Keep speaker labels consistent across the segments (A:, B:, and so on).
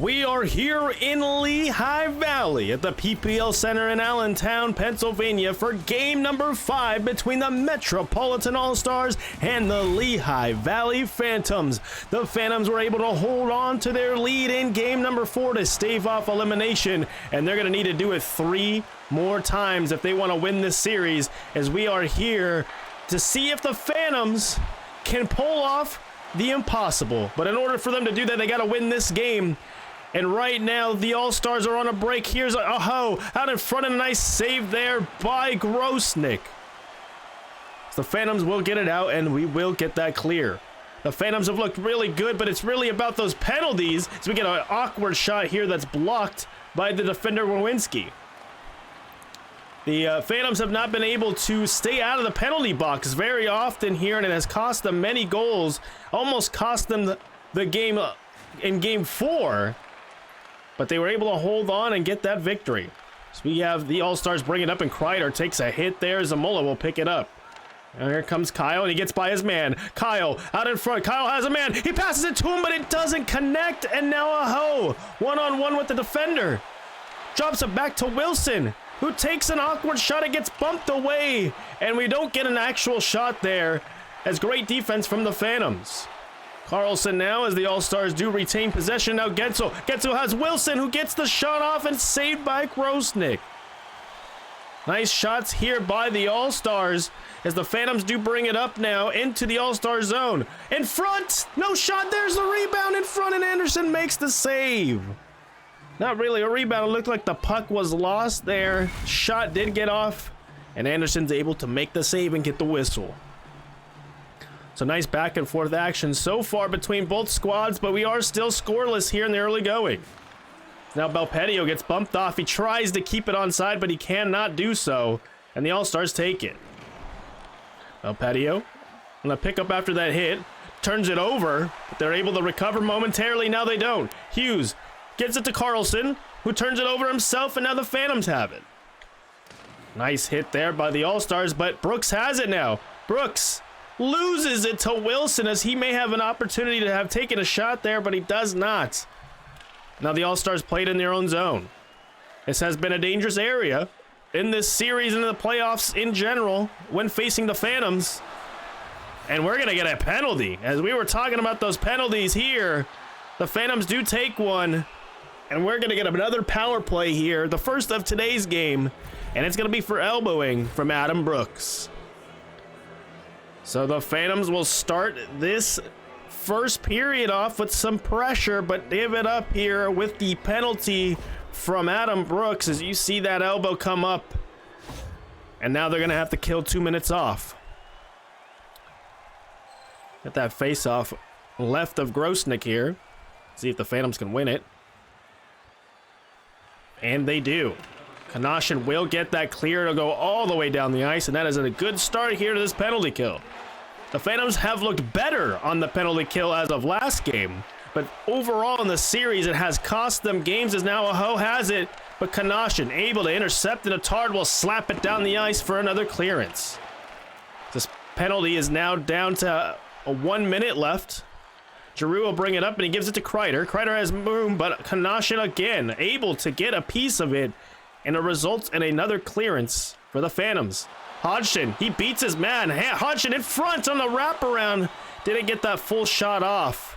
A: We are here in Lehigh Valley at the PPL Center in Allentown, Pennsylvania for game number 5 between the Metropolitan All-Stars and the Lehigh Valley Phantoms. The Phantoms were able to hold on to their lead in game number 4 to stave off elimination, and they're going to need to do it 3 more times if they want to win this series, as we are here to see if the Phantoms can pull off the impossible. But in order for them to do that, they got to win this game. And right now, the All-Stars are on a break. Here's Aho out in front, and a nice save there by Grosnick. So the Phantoms will get it out, and we will get that clear. The Phantoms have looked really good, but it's really about those penalties. So we get an awkward shot here that's blocked by the defender, Wawinski. The Phantoms have not been able to stay out of the penalty box very often here, and it has cost them many goals. Almost cost them the game in game 4. But they were able to hold on and get that victory. So we have the All-Stars bring it up, and Kreider takes a hit there. Zamola will pick it up. And here comes Kyle, and he gets by his man. Kyle out in front. Kyle has a man. He passes it to him, but it doesn't connect. And now Aho, one-on-one with the defender. Drops it back to Wilson, who takes an awkward shot. It gets bumped away, and we don't get an actual shot there, as great defense from the Phantoms. Carlson now, as the All-Stars do retain possession. Now Getzel has Wilson, who gets the shot off and saved by Grosnick. Nice shots here by the All-Stars, as the Phantoms do bring it up now into the All-Star zone. In front, no shot, there's the rebound in front, and Anderson makes the save. Not really a rebound, it looked like the puck was lost there. Shot did get off, and Anderson's able to make the save and get the whistle. So nice back and forth action so far between both squads, but we are still scoreless here in the early going. Now Belpedio gets bumped off. He tries to keep it onside, but he cannot do so, and the All-Stars take it. Belpedio gonna pick up after that hit, turns it over, but they're able to recover momentarily. Now they don't. Hughes gives it to Carlson, who turns it over himself, and now the Phantoms have it. Nice hit there by the All-Stars, but Brooks has it now. Brooks loses it to Wilson, as he may have an opportunity to have taken a shot there, but he does not. Now the All-Stars played in their own zone. This has been a dangerous area in this series and in the playoffs in general when facing the Phantoms. And we're going to get a penalty. As we were talking about those penalties here, the Phantoms do take one, and we're going to get another power play here, the first of today's game, and it's going to be for elbowing from Adam Brooks. So the Phantoms will start this first period off with some pressure, but give it up here with the penalty from Adam Brooks, as you see that elbow come up. And now they're going to have to kill 2 minutes off. Get that face-off left of Grosnick here. See if the Phantoms can win it. And they do. Kanashin will get that clear to go all the way down the ice, and that is a good start here to this penalty kill. The Phantoms have looked better on the penalty kill as of last game, but overall in the series, it has cost them games, as now Aho has it, but Kanashin able to intercept, and Attard will slap it down the ice for another clearance. This penalty is now down to 1 minute left. Giroux will bring it up, and he gives it to Kreider. Kreider has room, but Kanashin again able to get a piece of it, and it results in another clearance for the Phantoms. Hodgson, he beats his man. Hodgson in front on the wraparound. Didn't get that full shot off,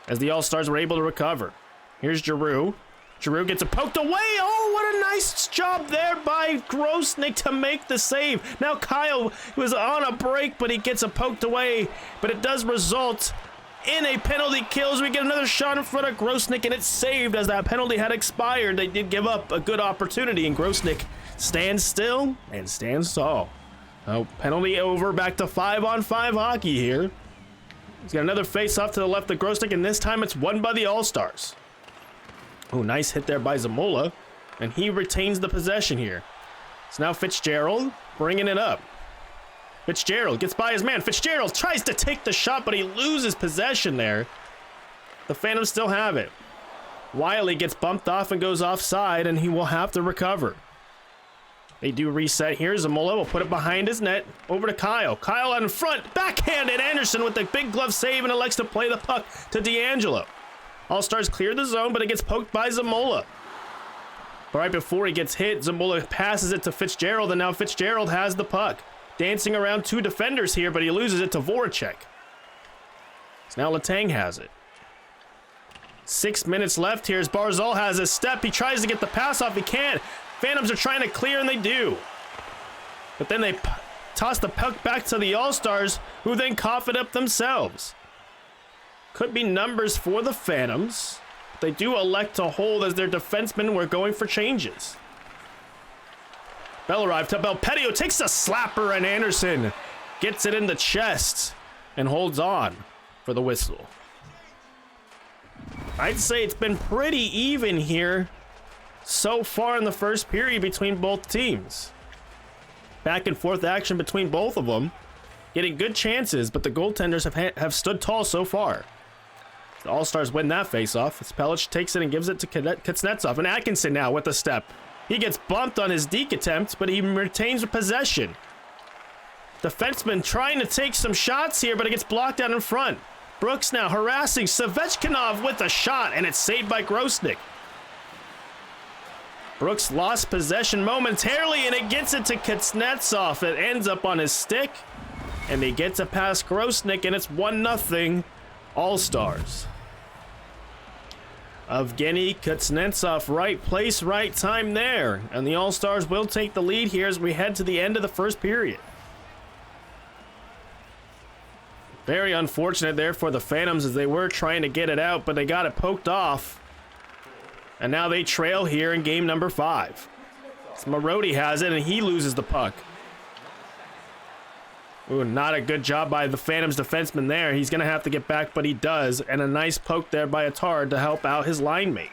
A: as the All-Stars were able to recover. Here's Giroux. Giroux gets it poked away. Oh, what a nice job there by Grosnick to make the save. Now Kyle was on a break, but he gets it poked away. But it does result in a penalty kill, as we get another shot in front of Grosnick, and it's saved as that penalty had expired. They did give up a good opportunity, and Grosnick stands still and stands tall. Oh, penalty over, back to 5-on-5 hockey here. He's got another face-off to the left of Grosnick, and this time it's won by the All-Stars. Oh, nice hit there by Zamola, and he retains the possession here. It's now Fitzgerald bringing it up. Fitzgerald gets by his man. Fitzgerald tries to take the shot, but he loses possession there. The Phantoms still have it. Wiley gets bumped off and goes offside, and he will have to recover. They do reset here. Zamola will put it behind his net. Over to Kyle. Kyle out in front. Backhanded. Anderson with the big glove save, and elects to play the puck to D'Angelo. All-Stars clear the zone, but it gets poked by Zamola. But right before he gets hit, Zamola passes it to Fitzgerald, and now Fitzgerald has the puck. Dancing around 2 defenders here, but he loses it to Voracek. So now Letang has it. 6 minutes left here as Barzal has a step. He tries to get the pass off. He can't. Phantoms are trying to clear, and they do. But then they toss the puck back to the All-Stars, who then cough it up themselves. Could be numbers for the Phantoms. They do elect to hold as their defensemen were going for changes. Bellarive to Belpedio, takes a slapper, and Anderson gets it in the chest and holds on for the whistle. I'd say it's been pretty even here so far in the first period between both teams. Back and forth action between both of them, getting good chances, but the goaltenders have stood tall so far. The All-Stars win that face-off. Pellich takes it and gives it to Kuznetsov. And Atkinson now with the step. He gets bumped on his deke attempt, but he retains possession. Defenseman trying to take some shots here, but it gets blocked out in front. Brooks now harassing Svechkinov with a shot, and it's saved by Grosnick. Brooks lost possession momentarily, and it gets it to Kuznetsov. It ends up on his stick, and they get to pass Grosnick, and it's 1-0 All-Stars. Evgeny Kuznetsov, right place, right time there. And the All-Stars will take the lead here as we head to the end of the first period. Very unfortunate there for the Phantoms as they were trying to get it out, but they got it poked off. And now they trail here in game number 5. Marody has it, and he loses the puck. Ooh, not a good job by the Phantoms defenseman there. He's going to have to get back, but he does. And a nice poke there by Attard to help out his line mate.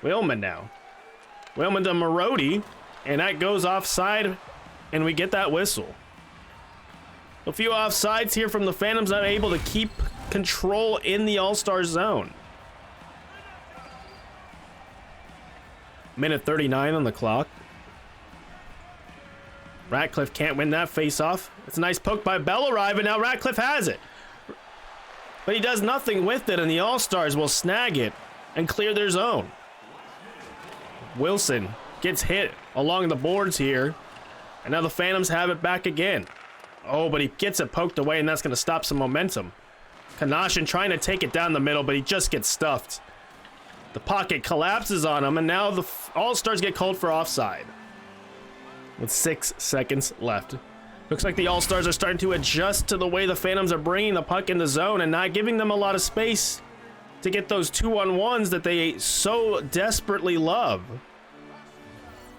A: Willman now. Willman to Marody, and that goes offside, and we get that whistle. A few offsides here from the Phantoms, not able to keep control in the All-Star zone. Minute 39 on the clock. Ratcliffe can't win that face-off. It's a nice poke by Bellarive, and now Ratcliffe has it. But he does nothing with it, and the All-Stars will snag it and clear their zone. Wilson gets hit along the boards here, and now the Phantoms have it back again. Oh, but he gets it poked away, and that's going to stop some momentum. Kanashin trying to take it down the middle, but he just gets stuffed. The pocket collapses on him, and now the All-Stars get called for offside. With 6 seconds left. Looks like the All-Stars are starting to adjust to the way the Phantoms are bringing the puck in the zone and not giving them a lot of space to get those 2-on-1s that they so desperately love.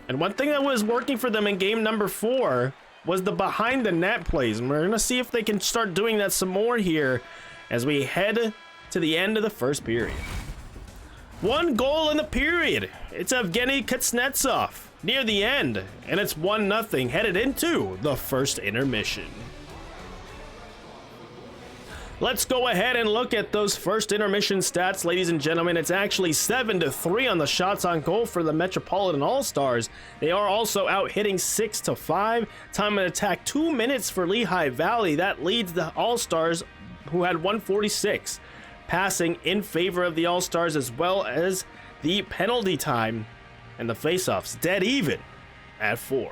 A: And one thing that was working for them in game number 4 was the behind the net plays. And we're going to see if they can start doing that some more here as we head to the end of the first period. 1 goal in the period. It's Evgeny Kuznetsov near the end, and it's 1-0 headed into the first intermission. Let's go ahead and look at those first intermission stats, ladies and gentlemen. It's actually 7-3 on the shots on goal for the Metropolitan All-Stars. They are also out hitting 6-5. Time of attack 2 minutes for Lehigh Valley. That leads the All-Stars, who had 146. Passing in favor of the All-Stars, as well as the penalty time and the face-offs dead even at 4.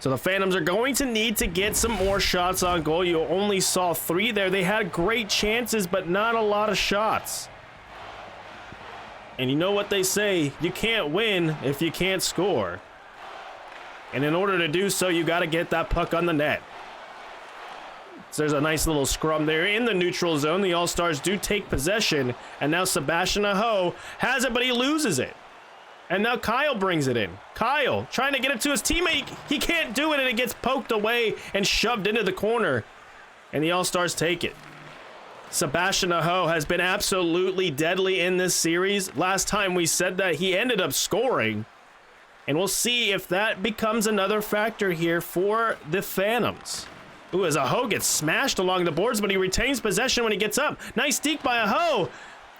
A: So the Phantoms are going to need to get some more shots on goal. You only saw 3 there. They had great chances, but not a lot of shots. And you know what they say, you can't win if you can't score. And in order to do so, you got to get that puck on the net. So there's a nice little scrum there in the neutral zone. The All-Stars do take possession, and now Sebastian Aho has it, but he loses it. And now Kyle brings it in. Kyle trying to get it to his teammate. He can't do it, and it gets poked away and shoved into the corner. And the All-Stars take it. Sebastian Aho has been absolutely deadly in this series. Last time we said that, he ended up scoring. And we'll see if that becomes another factor here for the Phantoms. Ooh, as Aho gets smashed along the boards, but he retains possession when he gets up. Nice deke by Aho.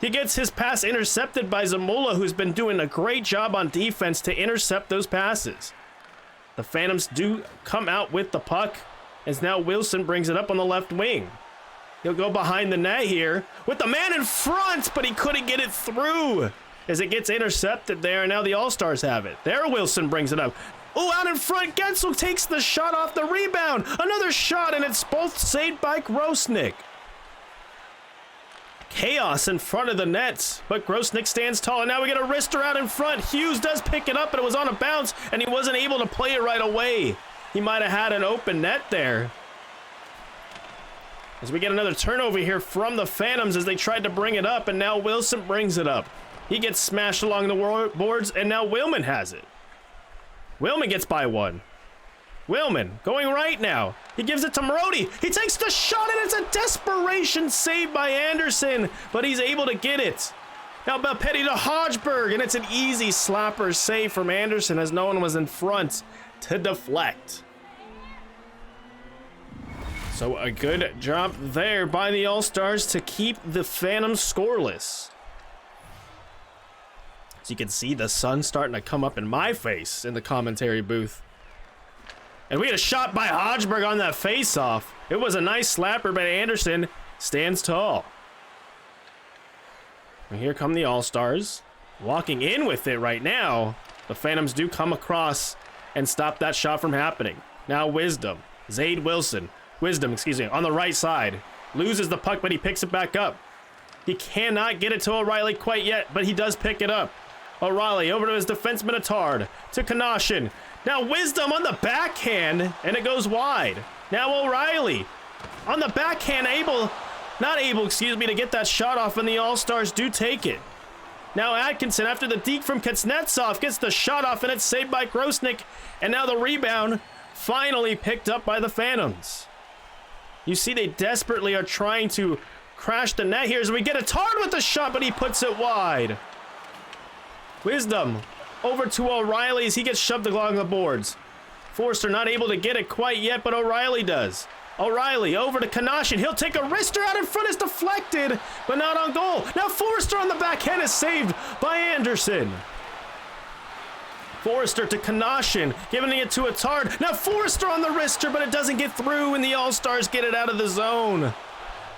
A: He gets his pass intercepted by Zamola, who's been doing a great job on defense to intercept those passes. The Phantoms do come out with the puck, as now Wilson brings it up on the left wing. He'll go behind the net here with the man in front, but he couldn't get it through as it gets intercepted there, and now the All-Stars have it. There, Wilson brings it up. Oh, out in front, Gensel takes the shot off the rebound. Another shot, and it's both saved by Grosnick. Chaos in front of the net, but Grosnick stands tall, and now we get a wrister out in front. Hughes does pick it up, but it was on a bounce, and he wasn't able to play it right away. He might have had an open net there. As we get another turnover here from the Phantoms as they tried to bring it up, and now Wilson brings it up. He gets smashed along the boards, and now Willman has it. Willman gets by one. Willman going right now. He gives it to Marody. He takes the shot, and it's a desperation save by Anderson, but he's able to get it. Now Belpetti to Hodgeberg, and it's an easy slapper save from Anderson as no one was in front to deflect. So a good job there by the All-Stars to keep the Phantoms scoreless. As you can see, the sun starting to come up in my face in the commentary booth. And we had a shot by Hodgeberg on that face-off. It was a nice slapper, but Anderson stands tall. And here come the All-Stars. Walking in with it right now. The Phantoms do come across and stop that shot from happening. Now Wisdom. Wisdom, on the right side. Loses the puck, but he picks it back up. He cannot get it to O'Reilly quite yet, but he does pick it up. O'Reilly over to his defenseman Attard. To Kanashin. Now Wisdom on the backhand, and it goes wide. Now O'Reilly on the backhand, not able to get that shot off, and the All-Stars do take it. Now Atkinson, after the deke from Kuznetsov, gets the shot off, and it's saved by Grosnick, and now the rebound finally picked up by the Phantoms. You see they desperately are trying to crash the net here as we get Attard with the shot, but he puts it wide. Wisdom over to O'Reilly as he gets shoved along the boards. Forster not able to get it quite yet, but O'Reilly does. O'Reilly over to Kanashin. He'll take a wrister out in front. It's deflected, but not on goal. Now Forster on the backhand is saved by Anderson. Forster to Kanashin, giving it to Attard. Now Forster on the wrister, but it doesn't get through, and the All-Stars get it out of the zone.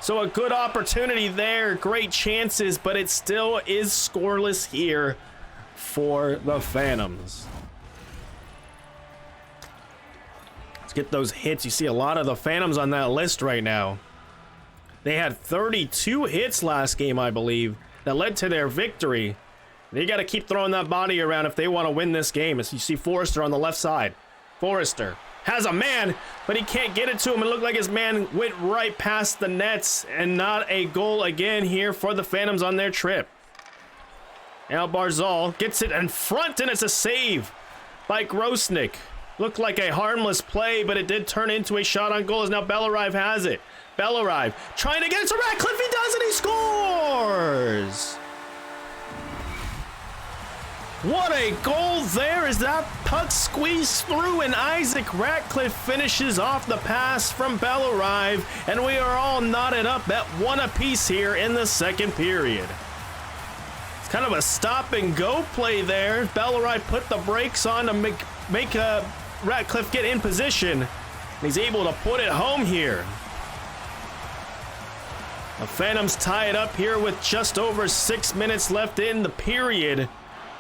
A: So a good opportunity there. Great chances, but it still is scoreless here for the Phantoms. Let's get those hits. You see a lot of the Phantoms on that list right now. They had 32 hits last game, I believe, that led to their victory. They got to keep throwing that body around if they want to win this game. As you see Forrester on the left side. Forrester has a man, but he can't get it to him. It looked like his man went right past the nets, and not a goal again here for the Phantoms on their trip. Now Barzal gets it in front, and it's a save by Grosnick. Looked like a harmless play, but it did turn into a shot on goal as now Bellarive has it. Bellarive trying to get it to Ratcliffe. He does, and he scores! What a goal there as that puck squeezed through, and Isaac Ratcliffe finishes off the pass from Bellarive, and we are all knotted up at one apiece here in the second period. It's kind of a stop and go play there. Bellarive put the brakes on to make Ratcliffe get in position. He's able to put it home here. The Phantoms tie it up here with just over 6 minutes left in the period.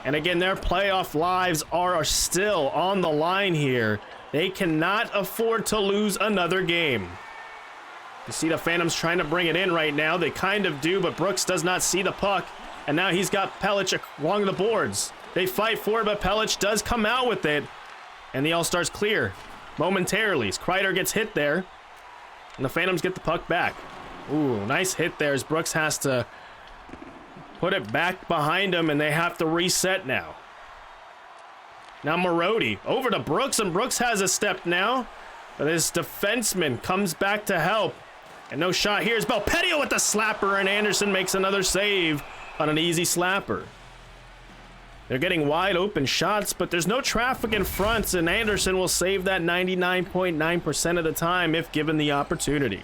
A: And again, their playoff lives are still on the line here. They cannot afford to lose another game. You see the Phantoms trying to bring it in right now. They kind of do, but Brooks does not see the puck. And now he's got Pelic along the boards. They fight for it, but Pelic does come out with it. And the All-Stars clear momentarily. Kreider gets hit there. And the Phantoms get the puck back. Ooh, nice hit there as Brooks has to put it back behind him, and they have to reset now. Now Marody over to Brooks, and Brooks has a step now. But his defenseman comes back to help. And no shot here is Belpetti with the slapper, and Anderson makes another save on an easy slapper. They're getting wide open shots, but there's no traffic in front, and Anderson will save that 99.9% of the time if given the opportunity.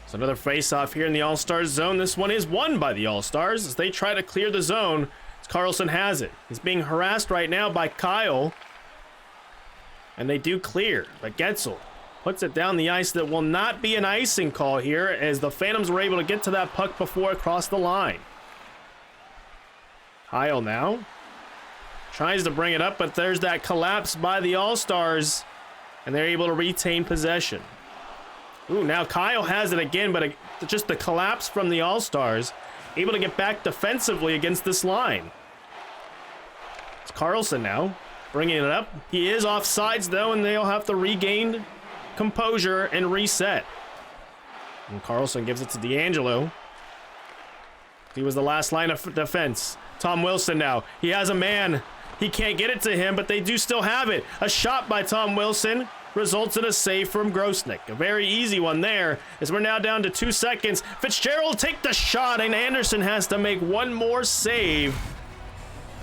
A: So another face-off here in the All-Stars zone. This one is won by the All-Stars as they try to clear the zone. As Carlson has it. He's being harassed right now by Kyle. And they do clear, but Getzel puts it down the ice. That will not be an icing call here, as the Phantoms were able to get to that puck before it crossed the line. Kyle now tries to bring it up, but there's that collapse by the All-Stars, and they're able to retain possession. Ooh, now Kyle has it again, but just the collapse from the All-Stars, able to get back defensively against this line. It's Carlson now, bringing it up. He is offsides, though, and they'll have to regain composure and reset. And Carlson gives it to D'Angelo. He was the last line of defense. Tom Wilson now. He has a man. He can't get it to him, but they do still have it. A shot by Tom Wilson results in a save from Grosnick. A very easy one there, as we're now down to 2 seconds. Fitzgerald take the shot, and Anderson has to make one more save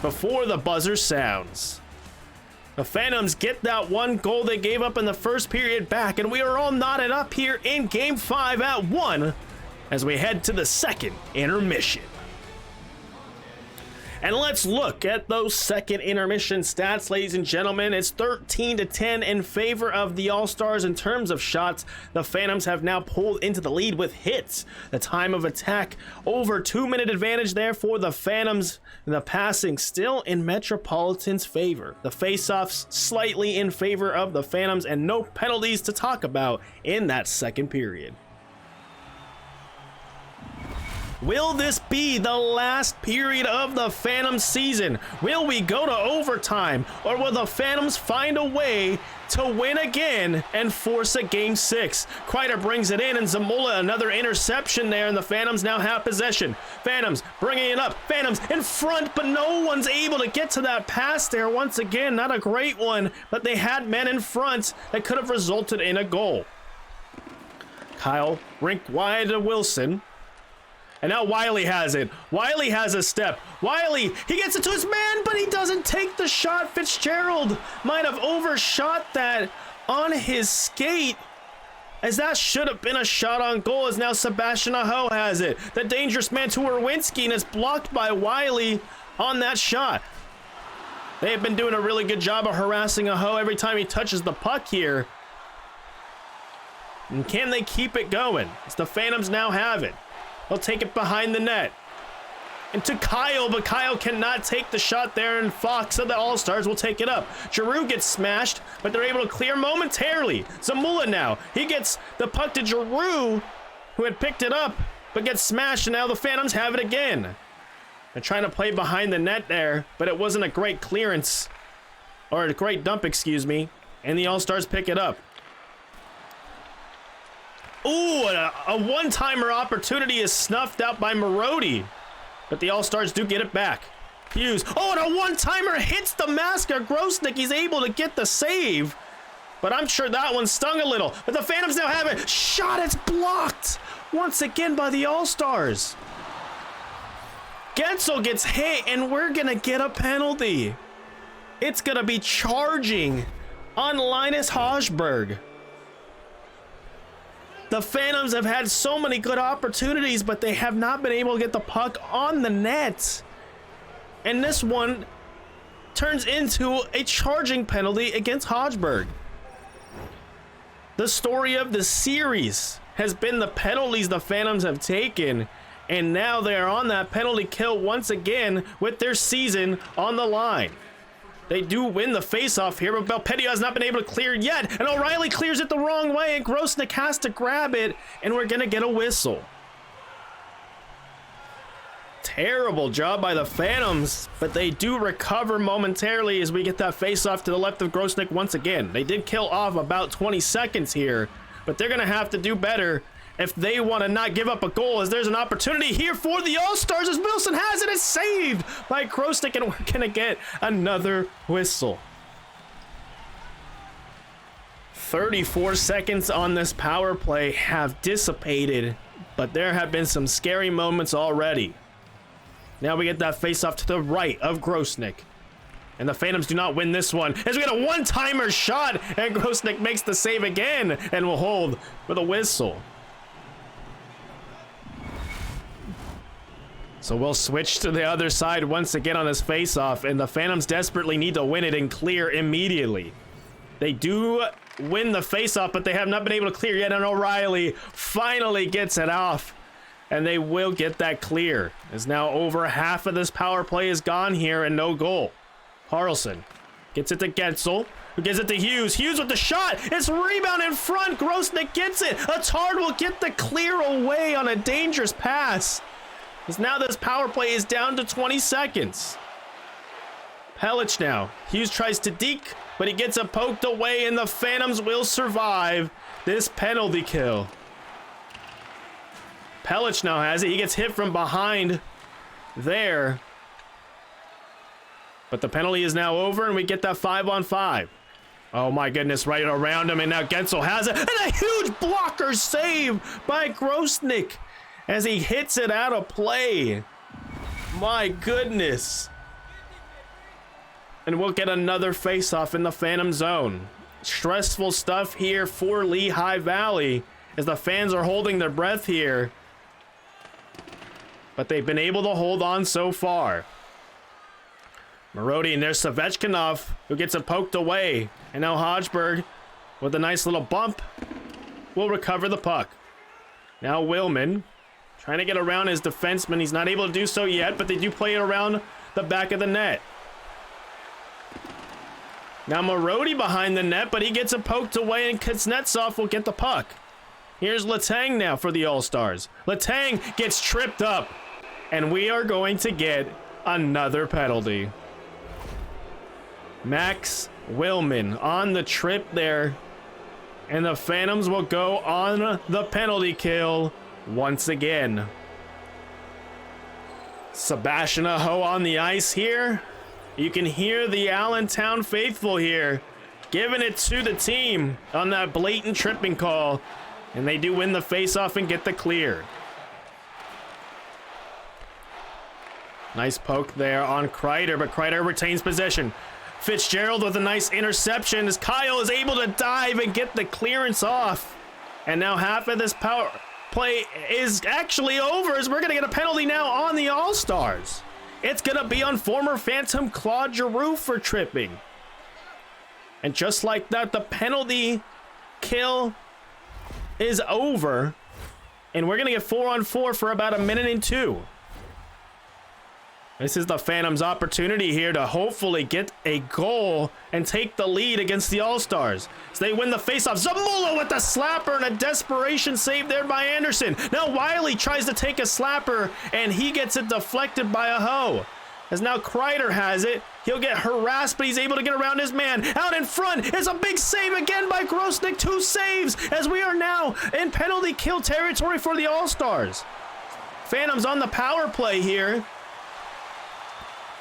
A: before the buzzer sounds. The Phantoms get that one goal they gave up in the first period back, and we are all knotted up here in Game 5 at 1 as we head to the second intermission. And let's look at those second intermission stats, ladies and gentlemen. It's 13-10 in favor of the All-Stars in terms of shots. The Phantoms have now pulled into the lead with hits. The time of attack, over 2-minute advantage there for the Phantoms. The passing still in Metropolitan's favor. The face-offs slightly in favor of the Phantoms, and no penalties to talk about in that second period. Will this be the last period of the Phantom season? Will we go to overtime, or will the Phantoms find a way to win again and force a Game 6? Kreider brings it in, and Zamula another interception there, and the Phantoms now have possession. Phantoms bringing it up. Phantoms in front, but no one's able to get to that pass there. Once again, not a great one, but they had men in front that could have resulted in a goal. Kyle rinked wide to Wilson. And now Wiley has it. Wiley has a step. Wiley, he gets it to his man, but he doesn't take the shot. Fitzgerald might have overshot that on his skate, as that should have been a shot on goal, as now Sebastian Aho has it. The dangerous man to Orwinski, and it's blocked by Wiley on that shot. They have been doing a really good job of harassing Aho every time he touches the puck here. And can they keep it going? As the Phantoms now have it. They'll take it behind the net. And to Kyle, but Kyle cannot take the shot there, and Fox of the All-Stars will take it up. Giroux gets smashed, but they're able to clear momentarily. Zamula now. He gets the puck to Giroux, who had picked it up, but gets smashed, and now the Phantoms have it again. They're trying to play behind the net there, but it wasn't a great clearance. Or a great dump, excuse me. And the All-Stars pick it up. Ooh, a one-timer opportunity is snuffed out by Marody. But the All-Stars do get it back. Hughes. Oh, and a one-timer hits the mask of Grosnick. He's able to get the save. But I'm sure that one stung a little. But the Phantoms now have it. Shot, it's blocked. Once again by the All-Stars. Gensel gets hit, and we're going to get a penalty. It's going to be charging on Linus Hochberg. The Phantoms have had so many good opportunities, but they have not been able to get the puck on the net. And this one turns into a charging penalty against Hochberg. The story of the series has been the penalties the Phantoms have taken, and now they are on that penalty kill once again with their season on the line. They do win the face-off here, but Belpedio has not been able to clear yet, and O'Reilly clears it the wrong way, and Grosnick has to grab it, and we're going to get a whistle. Terrible job by the Phantoms, but they do recover momentarily as we get that face-off to the left of Grosnick once again. They did kill off about 20 seconds here, but they're going to have to do better if they want to not give up a goal, as there's an opportunity here for the All-Stars, as Wilson has it. It's saved by Grosnick, and we're going to get another whistle. 34 seconds on this power play have dissipated, but there have been some scary moments already. Now we get that face-off to the right of Grosnick. And the Phantoms do not win this one, as we get a one-timer shot, and Grosnick makes the save again and will hold with a whistle. So we'll switch to the other side once again on this face-off, and the Phantoms desperately need to win it and clear immediately. They do win the faceoff, but they have not been able to clear yet, and O'Reilly finally gets it off, and they will get that clear. As now over half of this power play is gone here and no goal. Carlson gets it to Gensel, who gives it to Hughes. Hughes with the shot. It's rebound in front. Grosnick gets it. Attard will get the clear away on a dangerous pass. As now this power play is down to 20 seconds. Pellich now. Hughes tries to deke, but he gets it poked away, and the Phantoms will survive this penalty kill. Pellich now has it. He gets hit from behind there. But the penalty is now over, and we get that 5-on-5. Oh my goodness, right around him, and now Gensel has it. And a huge blocker save by Grosnick as he hits it out of play. My goodness. And we'll get another face-off in the Phantom zone. Stressful stuff here for Lehigh Valley as the fans are holding their breath here. But they've been able to hold on so far. Marody, and there's Savechkinov, who gets it poked away. And now Hodgeberg, with a nice little bump, will recover the puck. Now Willman, trying to get around his defenseman. He's not able to do so yet, but they do play it around the back of the net. Now Marody behind the net, but he gets it poked away, and Kuznetsov will get the puck. Here's Letang now for the All-Stars. Letang gets tripped up, and we are going to get another penalty. Max Willman on the trip there, and the Phantoms will go on the penalty kill once again. Sebastian Aho on the ice here. You can hear the Allentown faithful here giving it to the team on that blatant tripping call, and they do win the faceoff and get the clear. Nice poke there on Kreider, but Kreider retains possession. Fitzgerald with a nice interception as Kyle is able to dive and get the clearance off. And now half of this power play is actually over, as we're going to get a penalty now on the All-Stars. It's going to be on former Phantom Claude Giroux for tripping. And just like that, the penalty kill is over. And we're going to get 4-on-4 for about 1 minute and 2. This is the Phantoms' opportunity here to hopefully get a goal and take the lead against the All-Stars. So they win the faceoff. Zamula with the slapper and a desperation save there by Anderson. Now Wiley tries to take a slapper, and he gets it deflected by Aho. As now Kreider has it. He'll get harassed, but he's able to get around his man. Out in front is a big save again by Grosnick. 2 saves as we are now in penalty kill territory for the All-Stars. Phantoms on the power play here.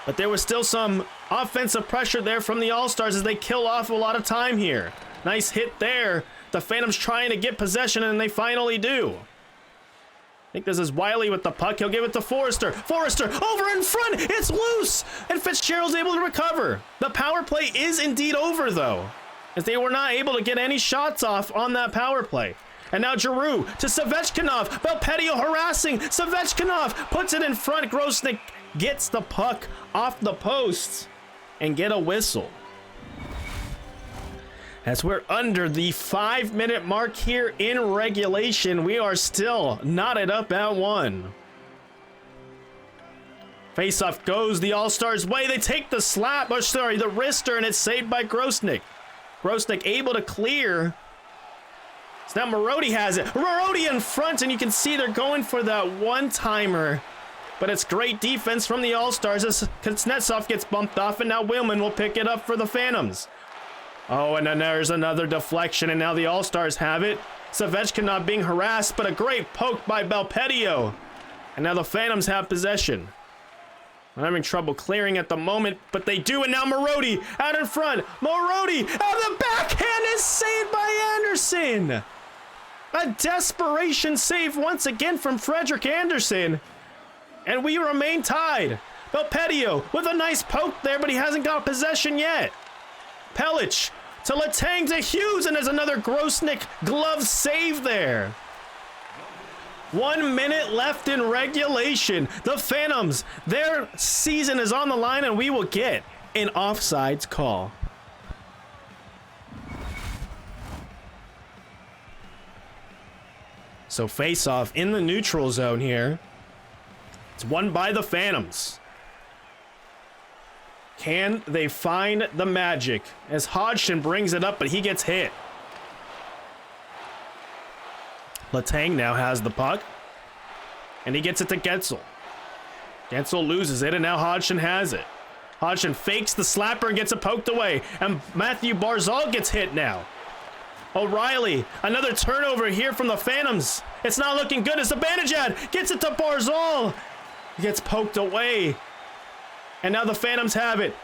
A: But there was still some offensive pressure there from the All-Stars as they kill off a lot of time here. Nice hit there. The Phantoms trying to get possession, and they finally do. I think this is Wiley with the puck. He'll give it to Forrester. Forrester over in front. It's loose. And Fitzgerald's able to recover. The power play is indeed over, though, as they were not able to get any shots off on that power play. And now Giroux to Savechkinov. Belpedio harassing. Savechkinov puts it in front. Grosnick gets the puck off the posts and get a whistle. As we're under the 5-minute mark here in regulation, we are still knotted up at 1. Faceoff goes the All-Stars' way. They take the slap, or sorry, the wrister, and it's saved by Grosnick. Grosnick able to clear. So now Marody has it. Marody in front, and you can see they're going for that one-timer. But it's great defense from the All-Stars as Kuznetsov gets bumped off, and now Willman will pick it up for the Phantoms. Oh, and then there's another deflection, and now the All-Stars have it. Savechkinov being harassed, but a great poke by Belpedio. And now the Phantoms have possession. I'm having trouble clearing at the moment, but they do, and now Marody out in front. Marody out the backhand is saved by Anderson. A desperation save once again from Frederick Anderson. And we remain tied. Belpedio with a nice poke there, but he hasn't got possession yet. Pellich to Letang to Hughes, and there's another Grosnick glove save there. 1 minute left in regulation. The Phantoms, their season is on the line, and we will get an offsides call. So face-off in the neutral zone here. It's won by the Phantoms. Can they find the magic? As Hodgson brings it up, but he gets hit. Letang now has the puck. And he gets it to Getzel. Getzel loses it, and now Hodgson has it. Hodgson fakes the slapper and gets it poked away. And Matthew Barzal gets hit now. O'Reilly, another turnover here from the Phantoms. It's not looking good as Zibanejad gets it to Barzal. He gets poked away. And now the Phantoms have it.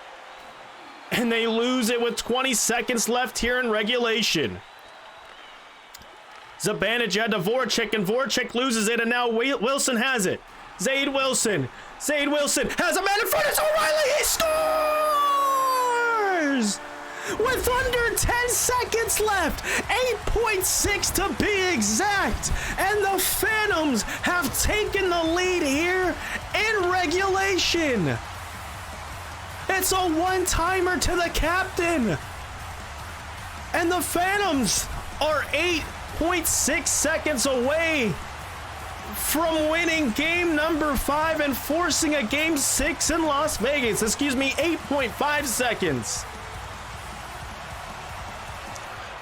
A: And they lose it with 20 seconds left here in regulation. Zibanejad to Voracek, and Voracek loses it, and now Wilson has it. Zade Wilson has a man in front. It's O'Reilly. He scores! With under 10 seconds left, 8.6 to be exact, and the Phantoms have taken the lead here in regulation. It's a one-timer to the captain, and the Phantoms are 8.6 seconds away from winning game number 5 and forcing a game 6 in Las Vegas. 8.5 seconds.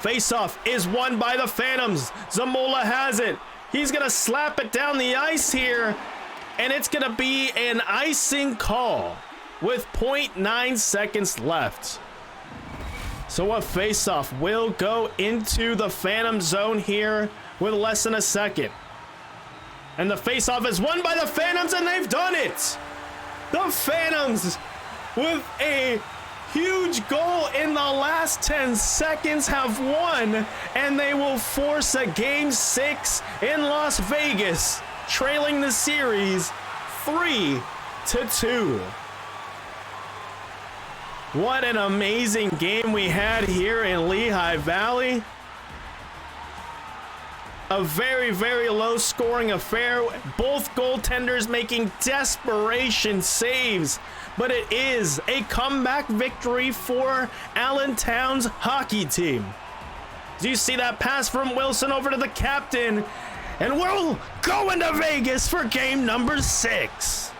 A: Faceoff is won by the Phantoms. Zamola has it. He's going to slap it down the ice here, and it's going to be an icing call with 0.9 seconds left. So a faceoff will go into the Phantom zone here with less than a second. And the faceoff is won by the Phantoms, and they've done it. The Phantoms with a huge goal in the last 10 seconds have won, and they will force a game 6 in Las Vegas, trailing the series 3-2. What an amazing game we had here in Lehigh Valley. A very, very low scoring affair. Both goaltenders making desperation saves, but it is a comeback victory for Allentown's hockey team. Do you see that pass from Wilson over to the captain? And we'll go into Vegas for game number 6.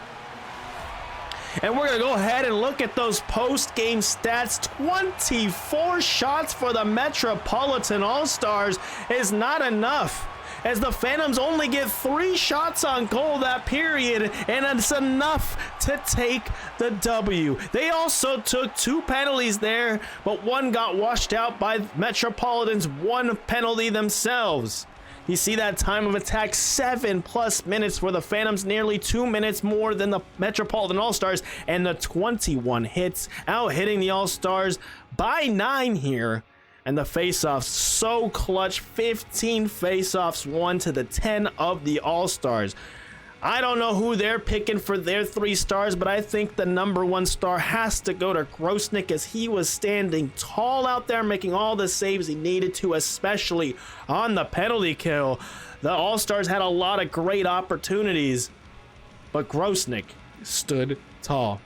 A: And we're going to go ahead and look at those post-game stats. 24 shots for the Metropolitan All-Stars is not enough, as the Phantoms only get 3 shots on goal that period, and it's enough to take the W. They also took 2 penalties there, but one got washed out by Metropolitan's 1 penalty themselves. You see that time of attack, 7+ minutes for the Phantoms, nearly 2 minutes more than the Metropolitan All-Stars, and the 21 hits, out hitting the All-Stars by 9 here. And the face-offs so clutch, 15 face-offs won to the 10 of the All-Stars. I don't know who they're picking for their 3 stars, but I think the number 1 star has to go to Grosnick, as he was standing tall out there making all the saves he needed to, especially on the penalty kill. The All-Stars had a lot of great opportunities, but Grosnick stood tall.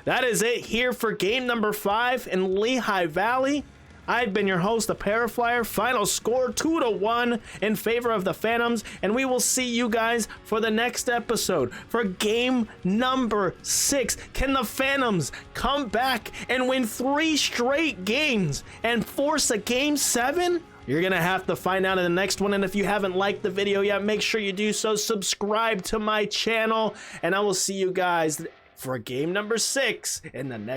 A: That is it here for game number 5 in Lehigh Valley. I've been your host, the Paraflyer. Final score 2-1 in favor of the Phantoms, and we will see you guys for the next episode for game number 6. Can the Phantoms come back and win 3 straight games and force a game 7? You're gonna have to find out in the next one, and if you haven't liked the video yet, make sure you do so. Subscribe to my channel, and I will see you guys for game number 6 in the next